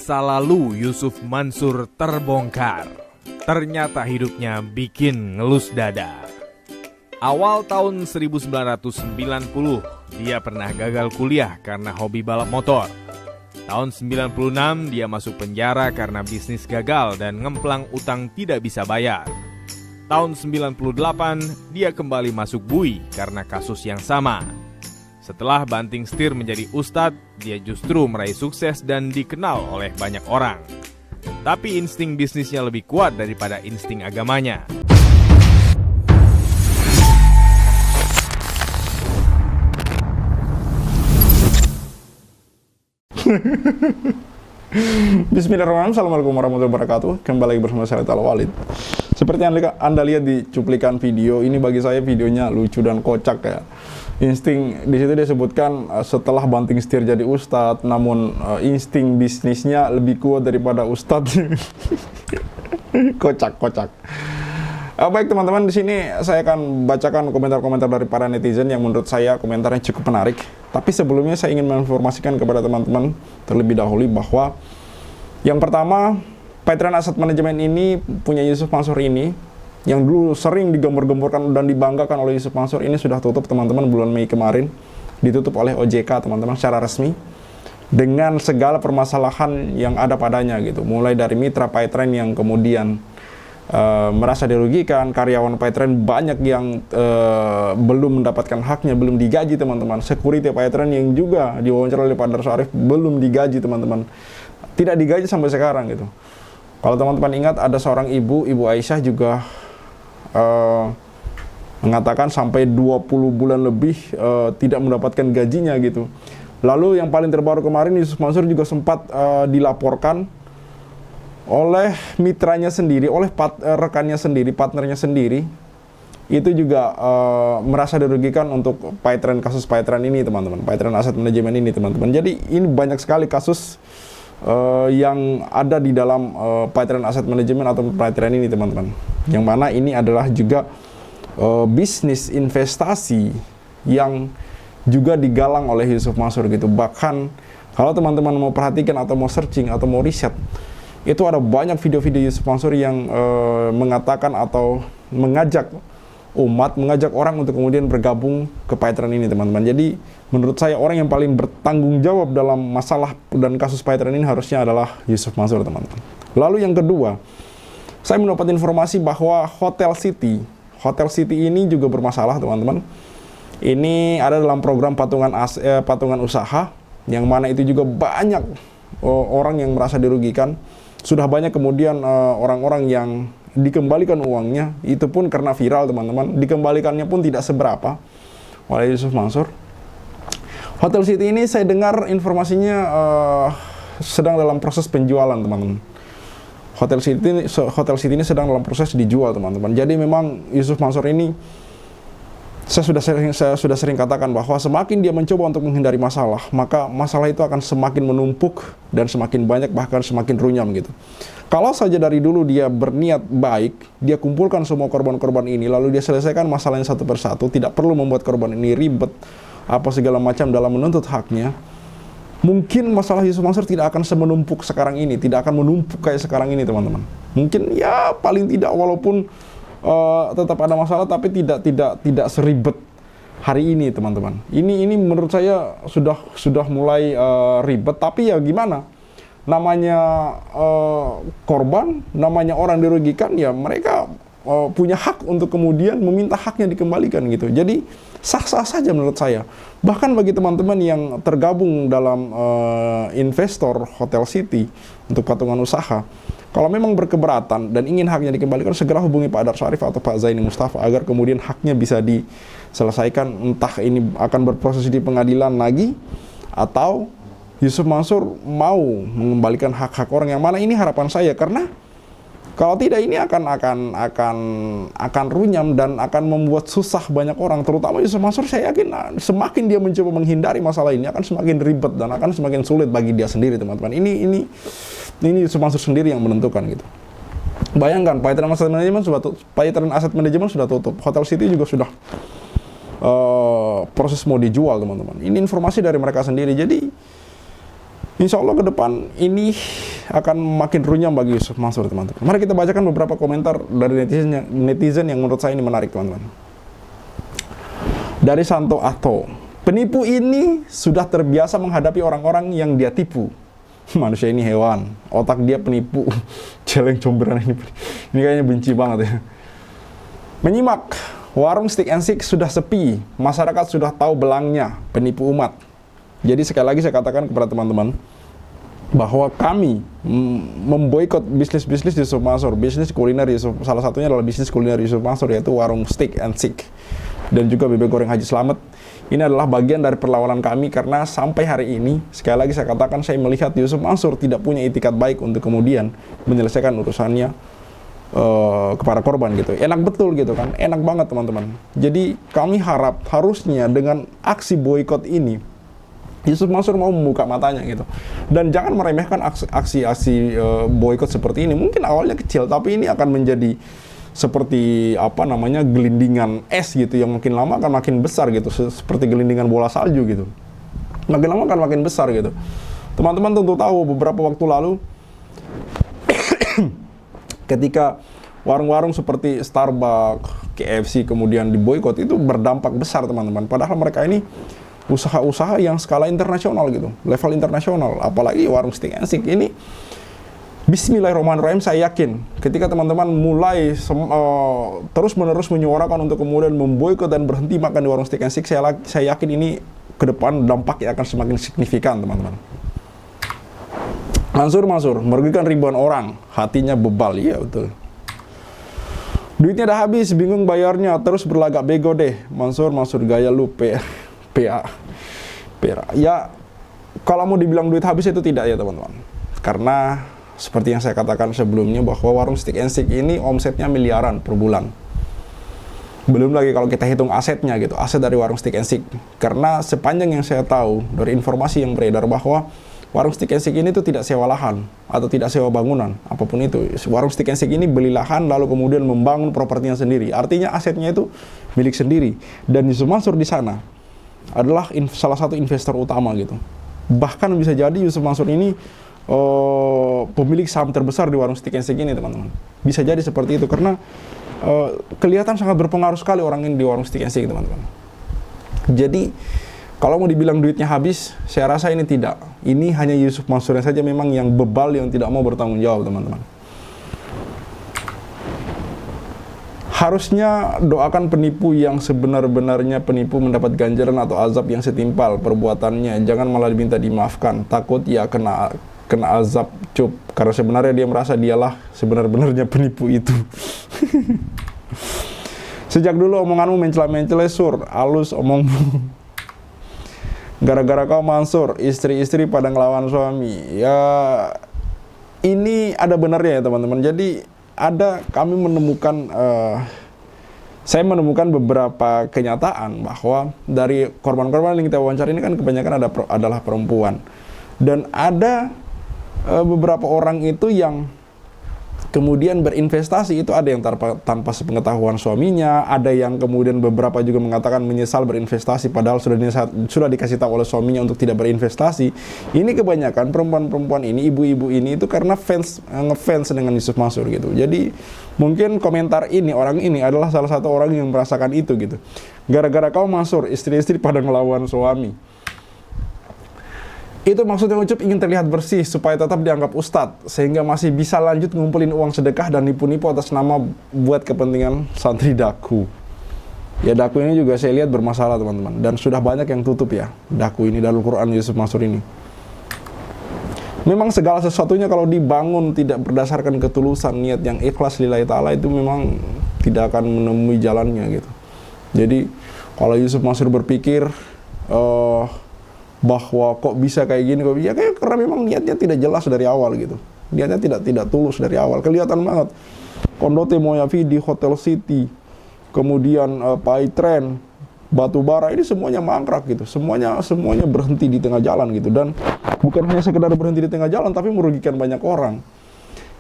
Masa lalu Yusuf Mansur terbongkar. Ternyata hidupnya bikin ngelus dada. Awal tahun 1990, dia pernah gagal kuliah karena hobi balap motor. Tahun 96, dia masuk penjara karena bisnis gagal dan ngemplang utang tidak bisa bayar. Tahun 98, dia kembali masuk BUI karena kasus yang sama. Setelah banting setir menjadi ustadz, dia justru meraih sukses dan dikenal oleh banyak orang. Tapi insting bisnisnya lebih kuat daripada insting agamanya. Bismillahirrahmanirrahim. Assalamualaikum warahmatullahi wabarakatuh. Kembali lagi bersama saya Tal Walid. Seperti yang Anda lihat di cuplikan video ini, bagi saya videonya lucu dan kocak ya. Insting di situ dia sebutkan setelah banting setir jadi ustadz, namun insting bisnisnya lebih kuat daripada ustadz. Kocak. Baik teman-teman, di sini saya akan bacakan komentar-komentar dari para netizen yang menurut saya komentarnya cukup menarik. Tapi sebelumnya saya ingin menginformasikan kepada teman-teman terlebih dahulu bahwa yang pertama, Pattern Asset Management ini punya Yusuf Mansur ini, yang dulu sering digembor-gemborkan dan dibanggakan oleh Yusuf Mansur, ini sudah tutup teman-teman bulan Mei kemarin. Ditutup oleh OJK teman-teman secara resmi, dengan segala permasalahan yang ada padanya gitu. Mulai dari mitra Pattern yang kemudian merasa dirugikan, karyawan Pattern banyak yang belum mendapatkan haknya, belum digaji teman-teman. Security Pattern yang juga diwawancara oleh Pak Darso Arif belum digaji teman-teman. Tidak digaji sampai sekarang gitu. Kalau teman-teman ingat, ada seorang ibu Aisyah juga mengatakan sampai 20 bulan lebih tidak mendapatkan gajinya gitu. Lalu yang paling terbaru kemarin, Yusuf Mansur juga sempat dilaporkan oleh mitranya sendiri, oleh rekannya sendiri, partnernya sendiri, itu juga merasa dirugikan untuk kasus Pattern ini teman-teman, Pattern Asset Management ini teman-teman. Jadi ini banyak sekali kasus yang ada di dalam Pattern Asset Management atau Pattern ini teman-teman, yang mana ini adalah juga bisnis investasi yang juga digalang oleh Yusuf Mansur gitu. Bahkan kalau teman-teman mau perhatikan atau mau searching atau mau riset, itu ada banyak video-video Yusuf Mansur yang mengatakan atau mengajak umat, mengajak orang untuk kemudian bergabung ke Pattern ini teman-teman. Jadi menurut saya orang yang paling bertanggung jawab dalam masalah dan kasus Pattern ini harusnya adalah Yusuf Mansur teman-teman. Lalu yang kedua, saya mendapat informasi bahwa Hotel City ini juga bermasalah teman-teman. Ini ada dalam program patungan usaha, yang mana itu juga banyak orang yang merasa dirugikan. Sudah banyak kemudian orang-orang yang dikembalikan uangnya, itu pun karena viral teman-teman. Dikembalikannya pun tidak seberapa oleh Yusuf Mansur. Hotel City ini saya dengar informasinya sedang dalam proses penjualan teman-teman. Hotel City ini sedang dalam proses dijual teman-teman. Jadi memang Yusuf Mansur ini, saya sudah sering katakan bahwa semakin dia mencoba untuk menghindari masalah, maka masalah itu akan semakin menumpuk dan semakin banyak, bahkan semakin runyam gitu. Kalau saja dari dulu dia berniat baik, dia kumpulkan semua korban-korban ini, lalu dia selesaikan masalahnya satu persatu, tidak perlu membuat korban ini ribet apa segala macam dalam menuntut haknya, mungkin masalah Yusuf Mansur tidak akan semenumpuk sekarang ini, tidak akan menumpuk kayak sekarang ini teman-teman. Mungkin ya paling tidak, walaupun tetap ada masalah, tapi tidak seribet hari ini teman-teman. Ini menurut saya sudah mulai ribet, tapi ya gimana? Namanya korban, namanya orang dirugikan, ya mereka punya hak untuk kemudian meminta haknya dikembalikan gitu. Jadi sah-sah saja menurut saya. Bahkan bagi teman-teman yang tergabung dalam investor Hotel City untuk patungan usaha, kalau memang berkeberatan dan ingin haknya dikembalikan, segera hubungi Pak Darso Arif atau Pak Zaini Mustafa agar kemudian haknya bisa diselesaikan. Entah ini akan berproses di pengadilan lagi, atau Yusuf Mansur mau mengembalikan hak-hak orang, yang mana ini harapan saya, karena kalau tidak ini akan runyam dan akan membuat susah banyak orang, terutama Yusuf Mansur. Saya yakin semakin dia mencoba menghindari masalah ini, akan semakin ribet dan akan semakin sulit bagi dia sendiri teman-teman. Ini Yusuf Mansur sendiri yang menentukan gitu. Bayangkan, Pattern Asset Management sudah tutup, Hotel City juga sudah proses mau dijual teman-teman. Ini informasi dari mereka sendiri. Jadi insya Allah ke depan ini akan makin runyam bagi Yusuf Mansur, teman-teman. Mari kita bacakan beberapa komentar dari netizen yang menurut saya ini menarik, teman-teman. Dari Santo Ato, penipu ini sudah terbiasa menghadapi orang-orang yang dia tipu. Manusia ini hewan, otak dia penipu. Celeng comberan ini kayaknya benci banget ya. Menyimak, warung Stick and Stick sudah sepi, masyarakat sudah tahu belangnya, penipu umat. Jadi sekali lagi saya katakan kepada teman-teman, bahwa kami memboikot bisnis-bisnis Yusuf Mansur, bisnis kuliner Yusuf, salah satunya adalah bisnis kuliner Yusuf Mansur, yaitu warung Stick and Stick dan juga bebek goreng Haji Slamet. Ini adalah bagian dari perlawanan kami, karena sampai hari ini, sekali lagi saya katakan, saya melihat Yusuf Mansur tidak punya itikat baik untuk kemudian menyelesaikan urusannya kepada korban gitu. Enak betul gitu kan, enak banget teman-teman. Jadi kami harusnya dengan aksi boykot ini Yusuf Mansur mau membuka matanya gitu. Dan jangan meremehkan aksi-aksi boykot seperti ini. Mungkin awalnya kecil, tapi ini akan menjadi seperti gelindingan es gitu, yang makin lama akan makin besar gitu, seperti gelindingan bola salju gitu. Makin lama akan makin besar gitu. Teman-teman tentu tahu beberapa waktu lalu ketika warung-warung seperti Starbucks, KFC kemudian diboykot, itu berdampak besar teman-teman. Padahal mereka ini usaha-usaha yang skala internasional gitu, level internasional. Apalagi warung Stick and Stick ini, bismillahirrahmanirrahim, saya yakin ketika teman-teman mulai terus-menerus menyuarakan untuk kemudian memboikot dan berhenti makan di warung Stick and Stick, saya yakin ini ke depan dampaknya akan semakin signifikan teman-teman. Mansur merugikan ribuan orang, hatinya bebal. Iya betul. Duitnya dah habis, bingung bayarnya, terus berlagak bego deh. Mansur gaya lu PA. Ya, kalau mau dibilang duit habis itu tidak ya teman-teman. Karena seperti yang saya katakan sebelumnya, bahwa warung Stick and Stick ini omsetnya miliaran per bulan. Belum lagi kalau kita hitung asetnya gitu, aset dari warung Stick and Stick. Karena sepanjang yang saya tahu dari informasi yang beredar, bahwa warung Stick and Stick ini tuh tidak sewa lahan atau tidak sewa bangunan, apapun itu. Warung Stick and Stick ini beli lahan lalu kemudian membangun propertinya sendiri. Artinya asetnya itu milik sendiri. Dan Yusuf Mansur di sana adalah salah satu investor utama gitu. Bahkan bisa jadi Yusuf Mansur ini pemilik saham terbesar di warung Stick and Stick ini teman-teman. Bisa jadi seperti itu karena kelihatan sangat berpengaruh sekali orang ini di warung Stick and Stick teman-teman. Jadi kalau mau dibilang duitnya habis, saya rasa ini tidak. Ini hanya Yusuf Mansur saja memang yang bebal, yang tidak mau bertanggung jawab, teman-teman. Harusnya doakan penipu yang sebenar-benarnya penipu mendapat ganjaran atau azab yang setimpal perbuatannya. Jangan malah diminta dimaafkan. Takut ya kena azab cup. Karena sebenarnya dia merasa dialah sebenar-benarnya penipu itu. Sejak dulu omonganmu mencela-mencela sur, halus omongmu. Gara-gara kau Mansur, istri-istri pada ngelawan suami. Ya, ini ada benarnya ya teman-teman. Jadi kami menemukan, saya menemukan beberapa kenyataan bahwa dari korban-korban yang kita wawancara ini kan kebanyakan adalah perempuan. Dan ada beberapa orang itu yang kemudian berinvestasi, itu ada yang tanpa sepengetahuan suaminya, ada yang kemudian beberapa juga mengatakan menyesal berinvestasi padahal sudah dikasih tahu oleh suaminya untuk tidak berinvestasi. Ini kebanyakan perempuan-perempuan ini, ibu-ibu ini itu karena ngefans dengan Yusuf Mansur gitu. Jadi mungkin komentar ini, orang ini adalah salah satu orang yang merasakan itu gitu. Gara-gara kau Mansur, istri-istri pada ngelawan suami. Itu maksudnya Ucup ingin terlihat bersih supaya tetap dianggap ustadz, sehingga masih bisa lanjut ngumpulin uang sedekah dan nipu-nipu atas nama buat kepentingan santri Daku. Ya Daku ini juga saya lihat bermasalah teman-teman, dan sudah banyak yang tutup ya Daku ini, Darul Quran Yusuf Mansur ini. Memang segala sesuatunya kalau dibangun tidak berdasarkan ketulusan, niat yang ikhlas lillahi ta'ala, itu memang tidak akan menemui jalannya gitu. Jadi kalau Yusuf Mansur berpikir bahwa kok bisa kayak gini, ya kayak karena memang niatnya tidak jelas dari awal gitu. Niatnya tidak tulus dari awal. Kelihatan banget. Kondote Moyavi di Hotel City, kemudian Paitren, Batubara, ini semuanya mangkrak gitu. Semuanya berhenti di tengah jalan gitu, dan bukan hanya sekedar berhenti di tengah jalan tapi merugikan banyak orang.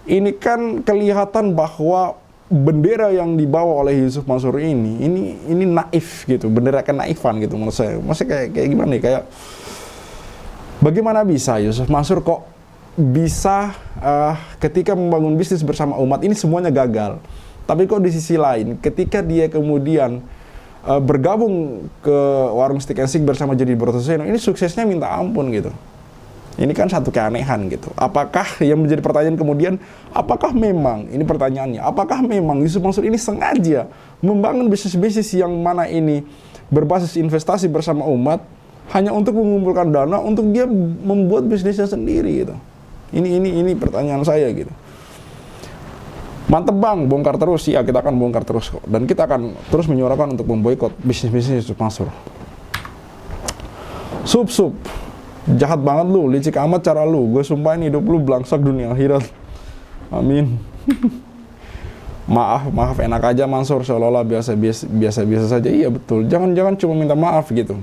Ini kan kelihatan bahwa bendera yang dibawa oleh Yusuf Mansur ini naif gitu, bendera kenaifan gitu menurut saya. Maksudnya kayak gimana nih, kayak bagaimana bisa Yusuf Mansur kok bisa ketika membangun bisnis bersama umat ini semuanya gagal. Tapi kok di sisi lain, ketika dia kemudian bergabung ke warung Stick and Stick bersama Jadi Brotoseno, ini suksesnya minta ampun gitu. Ini kan satu keanehan gitu. Apakah yang menjadi pertanyaan kemudian, apakah memang, ini pertanyaannya, apakah memang Yusuf Mansur ini sengaja membangun bisnis-bisnis yang mana ini berbasis investasi bersama umat hanya untuk mengumpulkan dana untuk dia membuat bisnisnya sendiri gitu. Ini pertanyaan saya gitu. Mantep bang, bongkar terus. Ya, kita akan bongkar terus kok. Dan kita akan terus menyuarakan untuk memboikot bisnis-bisnis Yusuf Mansur. Sup. Jahat banget lu, licik amat cara lu. Gue sumpahin hidup lu belangsak dunia akhirat. Amin. Maaf, enak aja Mansur, seolah-olah biasa saja. Iya betul, jangan cuma minta maaf gitu.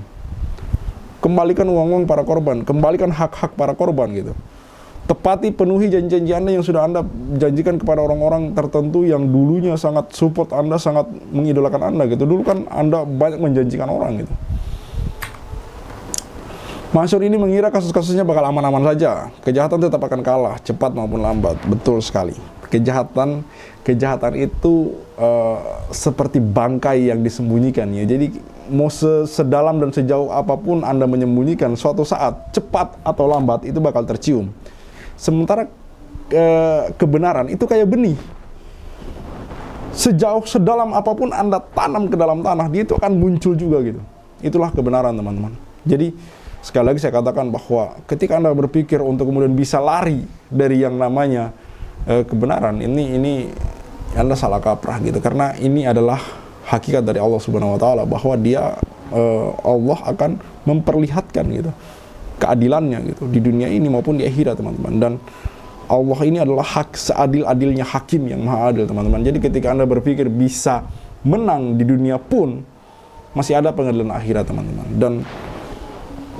Kembalikan uang-uang para korban, kembalikan hak-hak para korban gitu. Tepati, penuhi janji-janji Anda yang sudah Anda janjikan kepada orang-orang tertentu yang dulunya sangat support Anda, sangat mengidolakan Anda gitu. Dulu kan Anda banyak menjanjikan orang gitu. Mansur ini mengira kasus-kasusnya bakal aman-aman saja. Kejahatan tetap akan kalah, cepat maupun lambat. Betul sekali. Kejahatan itu seperti bangkai yang disembunyikan ya. Jadi mau sedalam dan sejauh apapun Anda menyembunyikan, suatu saat cepat atau lambat itu bakal tercium. Sementara kebenaran itu kayak benih. Sedalam apapun Anda tanam ke dalam tanah, dia itu akan muncul juga gitu. Itulah kebenaran teman-teman. Jadi sekali lagi saya katakan bahwa ketika Anda berpikir untuk kemudian bisa lari dari yang namanya kebenaran, ini Anda salah kaprah gitu. Karena ini adalah hakikat dari Allah Subhanahu wa taala bahwa dia Allah akan memperlihatkan gitu keadilannya gitu di dunia ini maupun di akhirat teman-teman. Dan Allah ini adalah seadil-adilnya hakim yang maha adil teman-teman. Jadi ketika Anda berpikir bisa menang di dunia pun masih ada pengadilan akhirat teman-teman. Dan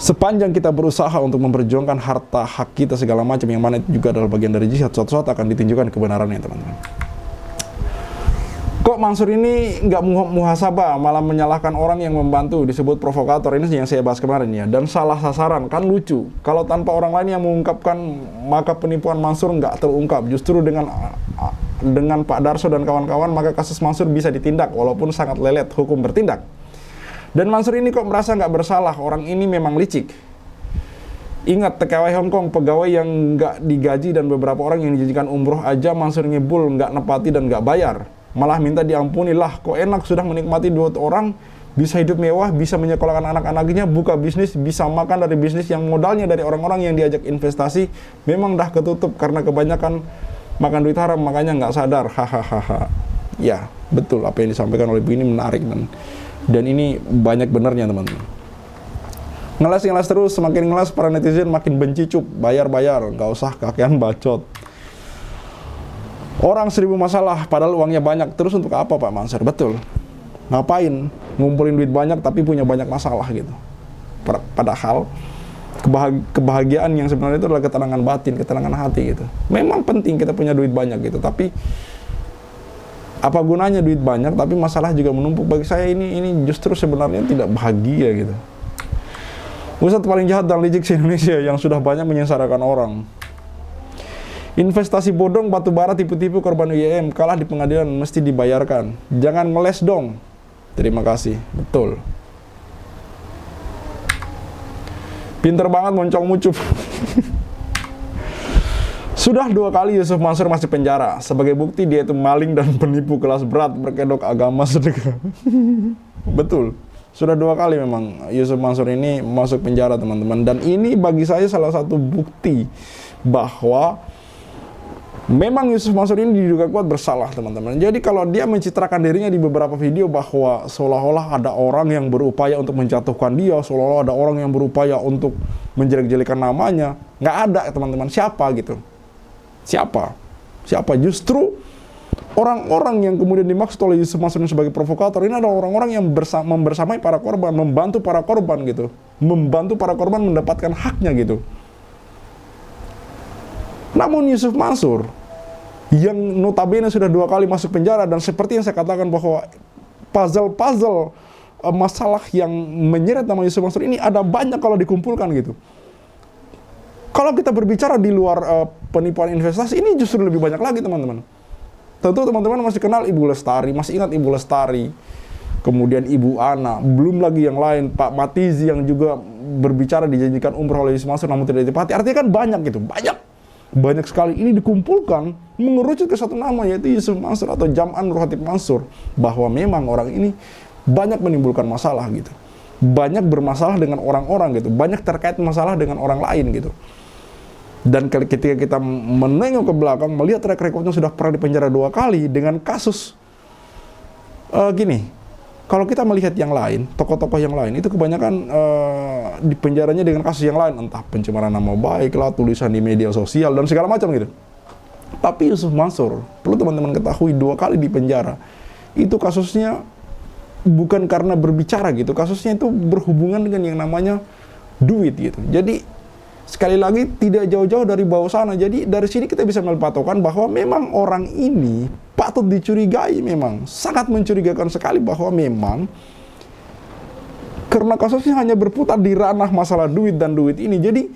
sepanjang kita berusaha untuk memperjuangkan harta hak kita segala macam yang mana itu juga adalah bagian dari jihad, suatu saat akan ditunjukkan kebenarannya teman-teman. Kok Mansur ini nggak muhasabah, malah menyalahkan orang yang membantu, disebut provokator. Ini yang saya bahas kemarin ya. Dan salah sasaran, kan lucu. Kalau tanpa orang lain yang mengungkapkan, maka penipuan Mansur nggak terungkap. Justru dengan Pak Darso dan kawan-kawan, maka kasus Mansur bisa ditindak, walaupun sangat lelet hukum bertindak. Dan Mansur ini kok merasa nggak bersalah, orang ini memang licik. Ingat TKW Hongkong, pegawai yang nggak digaji dan beberapa orang yang dijanjikan umroh aja Mansur ngibul, nggak nepati dan nggak bayar. Malah minta diampuni lah, kok enak sudah menikmati duit orang, bisa hidup mewah, bisa menyekolahkan anak-anaknya, buka bisnis, bisa makan dari bisnis yang modalnya dari orang-orang yang diajak investasi, memang dah ketutup karena kebanyakan makan duit haram, makanya nggak sadar, hahaha. Ya, betul apa yang disampaikan oleh Bu ini menarik dan ini banyak benarnya teman-teman. Ngeles terus, semakin ngeles para netizen makin benci cup, bayar, nggak usah kakean bacot. Orang 1000 masalah, padahal uangnya banyak. Terus untuk apa Pak Mansur? Betul. Ngapain? Ngumpulin duit banyak tapi punya banyak masalah gitu. Padahal kebahagiaan yang sebenarnya itu adalah ketenangan batin, ketenangan hati gitu. Memang penting kita punya duit banyak gitu, tapi apa gunanya duit banyak tapi masalah juga menumpuk? Bagi saya ini justru sebenarnya tidak bahagia gitu. Ustadz paling jahat dan licik se-Indonesia yang sudah banyak menyengsarakan orang. Investasi bodong, batu bara, tipu-tipu, korban UIM, kalah di pengadilan, mesti dibayarkan. Jangan ngeles dong. Terima kasih. Betul. Pinter banget moncong mucup. Sudah 2 kali Yusuf Mansur masuk penjara. Sebagai bukti dia itu maling dan penipu kelas berat, berkedok agama sedekah. Betul. Sudah 2 kali memang Yusuf Mansur ini masuk penjara teman-teman. Dan ini bagi saya salah satu bukti bahwa memang Yusuf Mansur ini diduga kuat bersalah teman-teman. Jadi kalau dia mencitrakan dirinya di beberapa video bahwa seolah-olah ada orang yang berupaya untuk menjatuhkan dia, seolah-olah ada orang yang berupaya untuk menjelek-jelekan namanya, nggak ada teman-teman. Siapa gitu? Siapa? Justru orang-orang yang kemudian dimaksud oleh Yusuf Mansur sebagai provokator ini adalah orang-orang yang membersamai para korban, membantu para korban gitu, membantu para korban mendapatkan haknya gitu. Namun Yusuf Mansur yang notabene sudah 2 kali masuk penjara, dan seperti yang saya katakan bahwa puzzle masalah yang menyeret nama Yusuf Mansur ini ada banyak kalau dikumpulkan gitu. Kalau kita berbicara di luar penipuan investasi, ini justru lebih banyak lagi teman-teman. Tentu teman-teman masih kenal Ibu Lestari, masih ingat Ibu Lestari, kemudian Ibu Ana, belum lagi yang lain, Pak Matizi yang juga berbicara dijanjikan umroh oleh Yusuf Mansur namun tidak ditepati. Artinya kan banyak gitu, banyak sekali ini dikumpulkan mengerucut ke satu nama, yaitu Yusuf Mansur atau Jam'an Nur Khatib Mansur, bahwa memang orang ini banyak menimbulkan masalah gitu, banyak bermasalah dengan orang-orang gitu, banyak terkait masalah dengan orang lain gitu. Dan ketika kita menengok ke belakang, melihat track recordnya sudah pernah dipenjara 2 kali dengan kasus gini. Kalau kita melihat yang lain, tokoh-tokoh yang lain, itu kebanyakan dipenjaranya dengan kasus yang lain. Entah pencemaran nama baik lah, tulisan di media sosial, dan segala macam gitu. Tapi Yusuf Mansur, perlu teman-teman ketahui, 2 kali dipenjara. Itu kasusnya bukan karena berbicara gitu. Kasusnya itu berhubungan dengan yang namanya duit gitu. Jadi, sekali lagi tidak jauh-jauh dari bawah sana. Jadi, dari sini kita bisa melihat bahwa memang orang ini patut dicurigai, memang sangat mencurigakan sekali bahwa memang karena kasusnya hanya berputar di ranah masalah duit dan duit ini. Jadi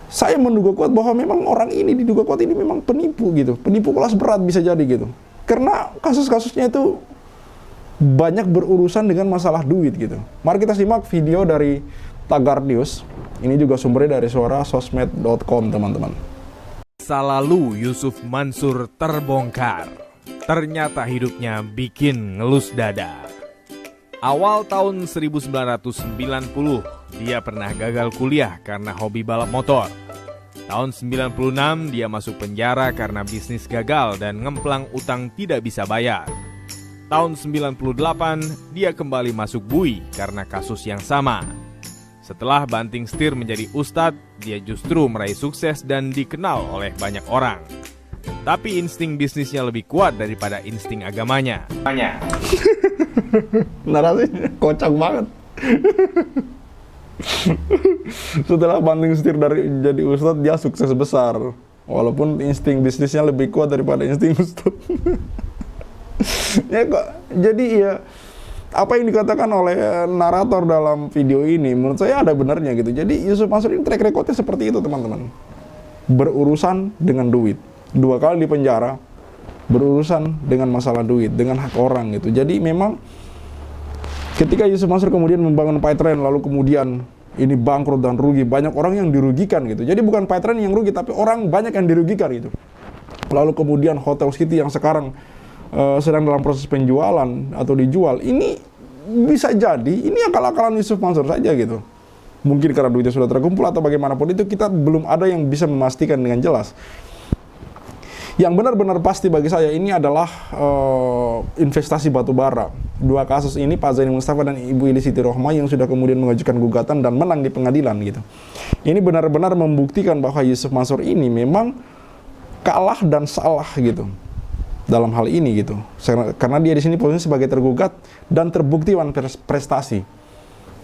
saya menduga kuat bahwa memang orang ini diduga kuat ini memang penipu gitu, penipu kelas berat bisa jadi gitu. Karena kasus-kasusnya itu banyak berurusan dengan masalah duit gitu. Mari kita simak video dari Tagar News. Ini juga sumbernya dari suara sosmed.com teman-teman. Masa lalu Yusuf Mansur terbongkar. Ternyata hidupnya bikin ngelus dada. Awal tahun 1990, dia pernah gagal kuliah karena hobi balap motor. Tahun 96, dia masuk penjara karena bisnis gagal dan ngemplang utang tidak bisa bayar. Tahun 98, dia kembali masuk bui karena kasus yang sama. Setelah banting setir menjadi ustadz, dia justru meraih sukses dan dikenal oleh banyak orang. Tapi insting bisnisnya lebih kuat daripada insting agamanya. Narasinya kocak banget. Setelah banting setir dari jadi ustadz, dia sukses besar. Walaupun insting bisnisnya lebih kuat daripada insting ustadz. Ya kok, jadi ya apa yang dikatakan oleh narator dalam video ini menurut saya ada benarnya gitu. Jadi Yusuf Mansur ini track recordnya seperti itu teman-teman. Berurusan dengan duit, 2 kali di penjara, berurusan dengan masalah duit, dengan hak orang gitu. Jadi memang ketika Yusuf Mansur kemudian membangun Paytrend, lalu kemudian ini bangkrut dan rugi, banyak orang yang dirugikan gitu. Jadi bukan Paytrend yang rugi, tapi orang banyak yang dirugikan gitu. Lalu kemudian Hotel City yang sekarang sedang dalam proses penjualan atau dijual, ini bisa jadi ini akal-akalan Yusuf Mansur saja gitu. Mungkin karena duitnya sudah terkumpul atau bagaimanapun itu, kita belum ada yang bisa memastikan dengan jelas. Yang benar-benar pasti bagi saya ini adalah investasi batubara. 2 kasus ini, Pak Zaini Mustafa dan Ibu Ili Siti Rohmah, yang sudah kemudian mengajukan gugatan dan menang di pengadilan gitu. Ini benar-benar membuktikan bahwa Yusuf Mansur ini memang kalah dan salah gitu dalam hal ini gitu. Karena dia di sini posisinya sebagai tergugat dan terbukti wan prestasi.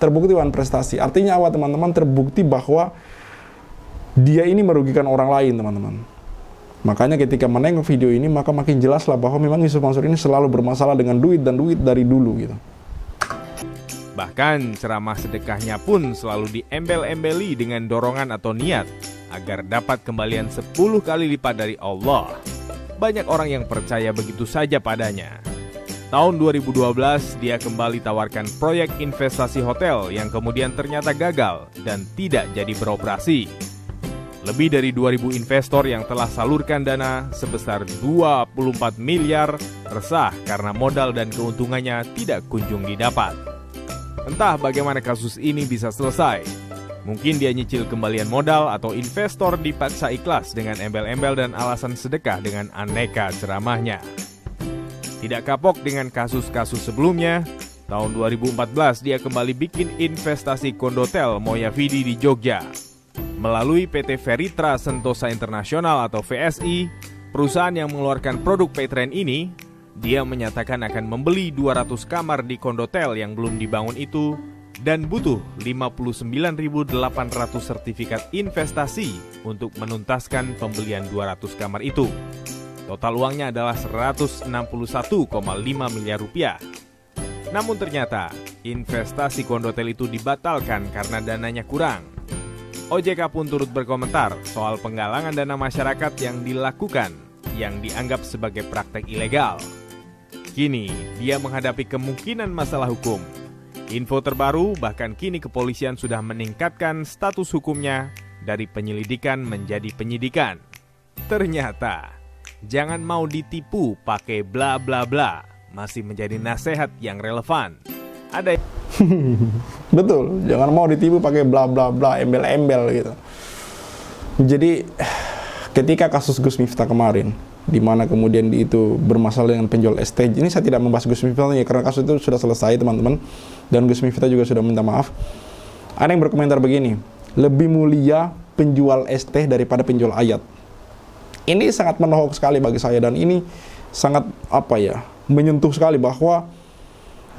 Terbukti wan prestasi. Artinya apa teman-teman? Terbukti bahwa dia ini merugikan orang lain teman-teman. Makanya ketika menengok video ini, maka makin jelaslah bahwa memang Yusuf Mansur ini selalu bermasalah dengan duit dan duit dari dulu gitu. Bahkan ceramah sedekahnya pun selalu diembel-embeli dengan dorongan atau niat agar dapat kembalian 10 kali lipat dari Allah. Banyak orang yang percaya begitu saja padanya. Tahun 2012, dia kembali tawarkan proyek investasi hotel yang kemudian ternyata gagal dan tidak jadi beroperasi. Lebih dari 2.000 investor yang telah salurkan dana sebesar 24 miliar resah karena modal dan keuntungannya tidak kunjung didapat. Entah bagaimana kasus ini bisa selesai. Mungkin dia nyicil kembalian modal atau investor dipaksa ikhlas dengan embel-embel dan alasan sedekah dengan aneka ceramahnya. Tidak kapok dengan kasus-kasus sebelumnya, tahun 2014 dia kembali bikin investasi kondotel Moyavidi di Jogja. Melalui PT Veritra Sentosa Internasional atau VSI, perusahaan yang mengeluarkan produk Paytrend ini, dia menyatakan akan membeli 200 kamar di kondotel yang belum dibangun itu dan butuh 59.800 sertifikat investasi untuk menuntaskan pembelian 200 kamar itu. Total uangnya adalah 161,5 miliar rupiah. Namun ternyata investasi kondotel itu dibatalkan karena dananya kurang. OJK pun turut berkomentar soal penggalangan dana masyarakat yang dilakukan yang dianggap sebagai praktek ilegal. Kini, dia menghadapi kemungkinan masalah hukum. Info terbaru, bahkan kini kepolisian sudah meningkatkan status hukumnya dari penyelidikan menjadi penyidikan. Ternyata, jangan mau ditipu pakai bla bla bla, masih menjadi nasihat yang relevan. Ada Betul, jangan mau ditipu pakai bla bla bla, embel-embel gitu. Jadi ketika kasus Gus Miftah kemarin, di mana kemudian itu bermasalah dengan penjual estate, ini saya tidak membahas Gus Miftah ya, karena kasus itu sudah selesai teman-teman, dan Gus Miftah juga sudah minta maaf. Ada yang berkomentar begini, lebih mulia penjual estate daripada penjual ayat. Ini sangat menohok sekali bagi saya, dan ini sangat menyentuh sekali bahwa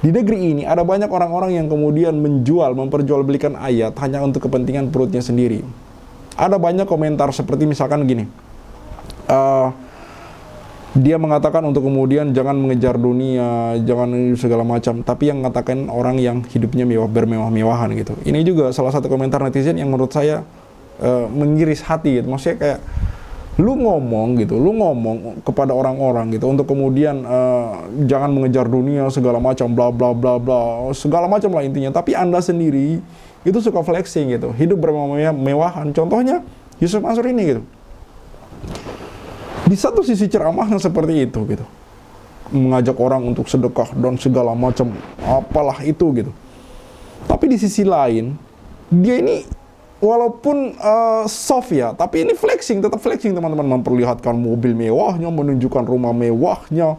di negeri ini ada banyak orang-orang yang kemudian memperjualbelikan ayat hanya untuk kepentingan perutnya sendiri. Ada banyak komentar seperti misalkan gini, dia mengatakan untuk kemudian jangan mengejar dunia, jangan segala macam, tapi yang mengatakan orang yang hidupnya bermewah-mewahan gitu. Ini juga salah satu komentar netizen yang menurut saya mengiris hati gitu. Maksudnya kayak lu ngomong kepada orang-orang gitu untuk kemudian jangan mengejar dunia segala macam bla bla bla bla segala macam lah intinya, tapi Anda sendiri itu suka flexing gitu, hidup bermewah-mewahan. Contohnya Yusuf Mansur ini gitu. Di satu sisi ceramahnya seperti itu gitu, mengajak orang untuk sedekah dan segala macam apalah itu gitu. Tapi di sisi lain dia ini walaupun soft ya, tapi ini flexing, tetap flexing teman-teman, memperlihatkan mobil mewahnya, menunjukkan rumah mewahnya,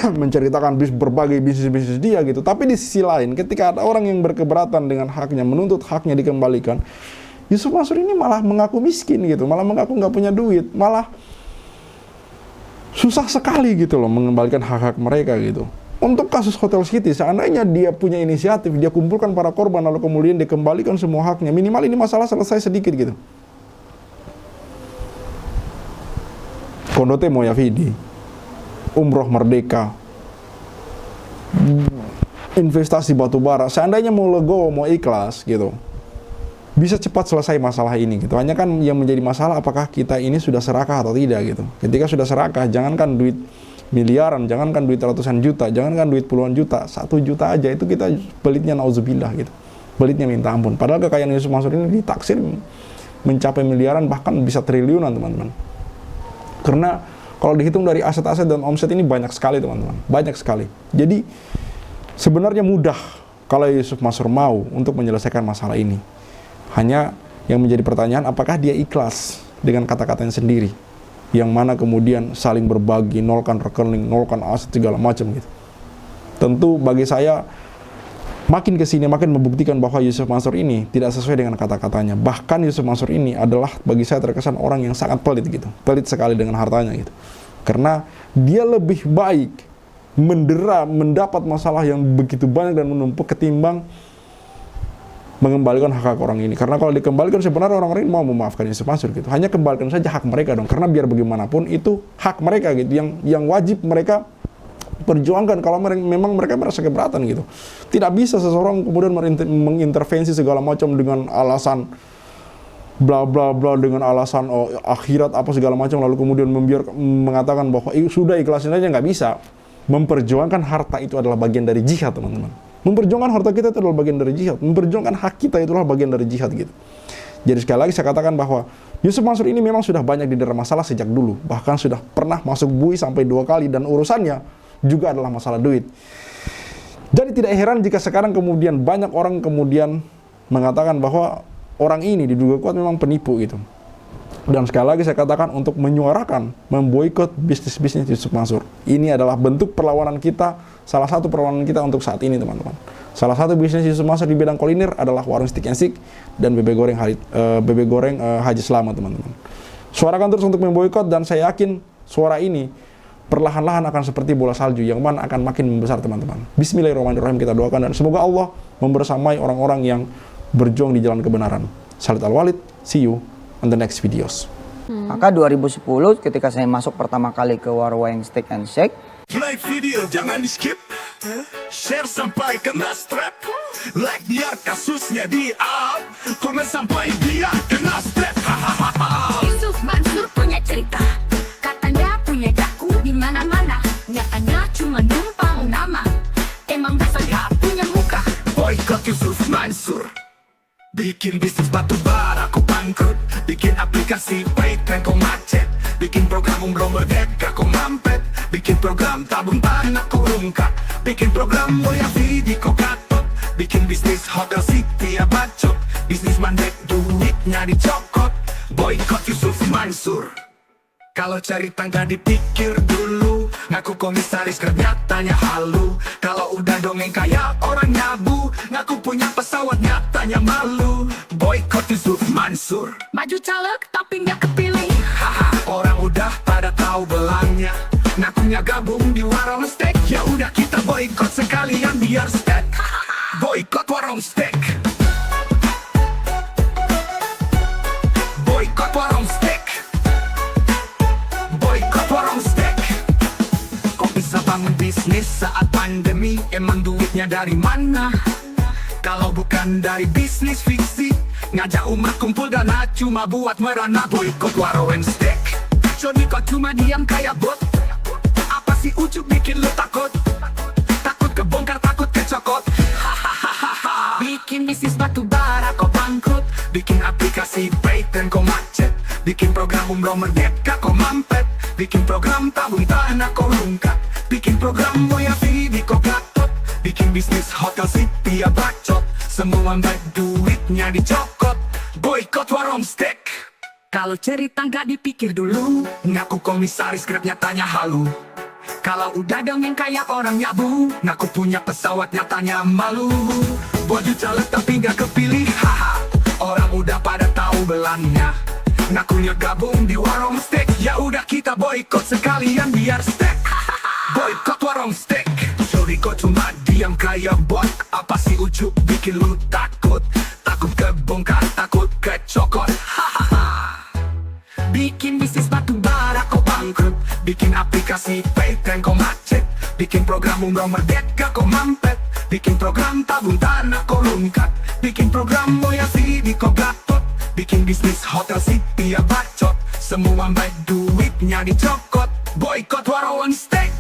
menceritakan berbagai bisnis-bisnis dia gitu. Tapi di sisi lain, ketika ada orang yang berkeberatan dengan haknya, menuntut haknya dikembalikan, Yusuf Mansur ini malah mengaku miskin gitu, malah mengaku nggak punya duit, malah susah sekali gitu loh mengembalikan hak-hak mereka gitu. Untuk kasus Hotel City, seandainya dia punya inisiatif, dia kumpulkan para korban, lalu kemudian dikembalikan semua haknya, minimal ini masalah selesai sedikit gitu. Kondote Moyavidi, Umroh Merdeka, investasi batubara, seandainya mau legowo, mau ikhlas gitu, bisa cepat selesai masalah ini gitu. Hanya kan yang menjadi masalah apakah kita ini sudah serakah atau tidak gitu. Ketika sudah serakah, jangankan duit miliaran, jangankan duit ratusan juta, jangankan duit puluhan juta, 1 juta aja itu kita pelitnya nauzubillah gitu, pelitnya minta ampun. Padahal kekayaan Yusuf Mansur ini ditaksir mencapai miliaran, bahkan bisa triliunan teman-teman. Karena kalau dihitung dari aset-aset dan omset ini banyak sekali teman-teman, banyak sekali. Jadi sebenarnya mudah kalau Yusuf Mansur mau untuk menyelesaikan masalah ini. Hanya yang menjadi pertanyaan, apakah dia ikhlas dengan kata-katanya sendiri, yang mana kemudian saling berbagi, nolkan rekening, nolkan aset segala macam gitu. Tentu bagi saya makin kesini makin membuktikan bahwa Yusuf Mansur ini tidak sesuai dengan kata-katanya. Bahkan Yusuf Mansur ini adalah bagi saya terkesan orang yang sangat pelit gitu, pelit sekali dengan hartanya gitu. Karena dia lebih baik mendapat masalah yang begitu banyak dan menumpuk ketimbang mengembalikan hak orang ini. Karena kalau dikembalikan sebenarnya orang-orang ini mau memaafkan Yusuf Mansur gitu. Hanya kembalikan saja hak mereka dong. Karena biar bagaimanapun itu hak mereka gitu, yang wajib mereka perjuangkan kalau memang mereka merasa keberatan gitu. Tidak bisa seseorang kemudian mengintervensi segala macam dengan alasan bla bla bla, dengan alasan akhirat apa segala macam, lalu kemudian mengatakan bahwa sudah ikhlasin aja. Nggak bisa. Memperjuangkan harta itu adalah bagian dari jihad teman-teman. Memperjuangkan harta kita itu adalah bagian dari jihad. Memperjuangkan hak kita itulah bagian dari jihad gitu. Jadi sekali lagi saya katakan bahwa Yusuf Mansur ini memang sudah banyak didera masalah sejak dulu. Bahkan sudah pernah masuk bui sampai 2 kali, dan urusannya juga adalah masalah duit. Jadi tidak heran jika sekarang kemudian banyak orang kemudian mengatakan bahwa orang ini diduga kuat memang penipu gitu. Dan sekali lagi saya katakan, untuk menyuarakan, memboikot bisnis-bisnis Yusuf Mansur, ini adalah bentuk perlawanan kita, salah satu perlawanan kita untuk saat ini teman-teman. Salah satu bisnis Yusuf Mansur di bidang kuliner adalah warung Stick and Stick dan bebek goreng Haji Selamat teman-teman. Suarakan terus untuk memboikot, dan saya yakin suara ini perlahan-lahan akan seperti bola salju yang mana akan makin membesar teman-teman. Bismillahirrahmanirrahim kita doakan, dan semoga Allah membersamai orang-orang yang berjuang di jalan kebenaran. Khalid Al-Walid, see you on the next videos. Maka 2010 ketika saya masuk pertama kali ke warung Stick and Shake, like video jangan di skip. Share sampai kena strap, like biar kasusnya di up, komen sampai dia kena strap. Yusuf Mansur punya cerita, katanya punya daku di mana-mana, nyatanya cuma numpang nama, emang dasar gak punya muka. Boykot Yusuf Mansur, bikin bisnis batu bara kau bangkrut, bikin aplikasi Paytren kau macet, bikin program umroh merdeka kau mampet, bikin program tabung tanah kau rungkat, bikin program Moya Vidi kau gatot, bikin bisnis hotel city ya bacot, bisnis mandek duitnya dicokot. Boykot Yusuf Mansur. Kalau cari tangga dipikir dulu, ngaku komisaris nyatanya halu. Kalau udah dongeng kayak orang nyabu, ngaku punya pesawat nyatanya malu. Boykot Yusuf Mansur. Maju caleg tapi nggak kepilih. Haha, orang udah pada tahu belangnya, ngakunya gabung di warung steak. Ya udah kita boykot sekalian biar steak. Boykot warung steak. Boykot warung steak. Boykot warung steak. Kok bisa bangun bisnis saat pandemi? Emang duitnya dari mana? Kalau bukan dari bisnis fiksi, ngajak umat kumpul dana cuma buat merana. Boykot warung steak. Jadi kok cuma diam kayak bot? Apa sih ujuk bikin lu takut? Takut kebongkar, takut kecokot. Bikin bisnis batu bara kok bangkrut, Bikin aplikasi Paytren kau macet, bikin program umroh merdeka kau mampet, bikin program tabung tanah kau rungkat, bikin program Moya Vidi kau gatot, bikin bisnis hotel city ya bacot, semua baik duitnya dicokot. Boykot warung steak. Kalau cerita nggak dipikir dulu, ngaku komisaris grab nyatanya halu. Kalau udah dongeng kayak orang nyabu, ngaku punya pesawat nyatanya malu. Baju caleg tapi nggak kepilih, haha. Orang udah pada tahu belangnya, ngakunya gabung di warung steak. Ya udah kita boykot sekalian biar steak. Boykot warung steak. Sorry kok cuma diam kayak bot. Apa sih ujuk bikin lu takut? Takut kebongkar, takut kecokot. Bikin bisnis batu bara kau bangkrut, bikin aplikasi Paytren kau macet, bikin program umroh merdeka kau mampet, bikin program tabung tanah kau rungkat, bikin program Moya Vidi kau gatot, bikin bisnis hotel city ya bacot, semua baik duitnya dicokot. Boykot warung steak.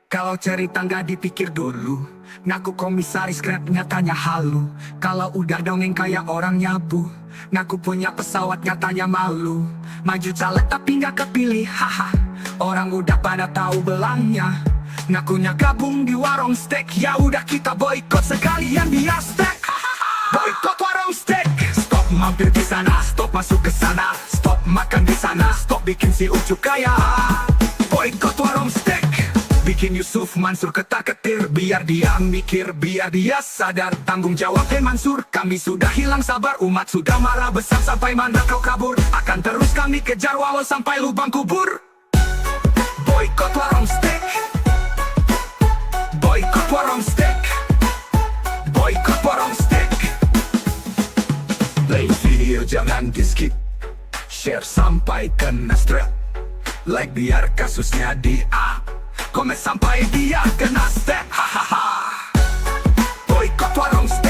Kalau cerita nggak dipikir dulu, ngaku komisaris grab nyatanya halu. Kalau udah dongeng kayak orang nyabu, ngaku punya pesawat nyatanya malu. Maju caleg tapi nggak kepilih, haha. Orang udah pada tahu belangnya, ngakunya gabung di warung steak. Ya udah kita boykot sekalian biar steak. Boykot warung steak. Stop mampir di sana, stop masuk ke sana, stop makan di sana, stop bikin si ujuk kaya. Boykot warung steak. Bikin Yusuf Mansur ketar-ketir, biar dia mikir, biar dia sadar tanggung jawab. Mansur, kami sudah hilang sabar, umat sudah marah besar sampai mana kau kabur. Akan terus kami kejar walau sampai lubang kubur. Boykot warung steak. Boykot warung steak. Boykot warung steak. Play video jangan di skip, share sampai kena strap, like biar kasusnya di up, komen sampai dia kena step. Hahaha. Boykot warung steak.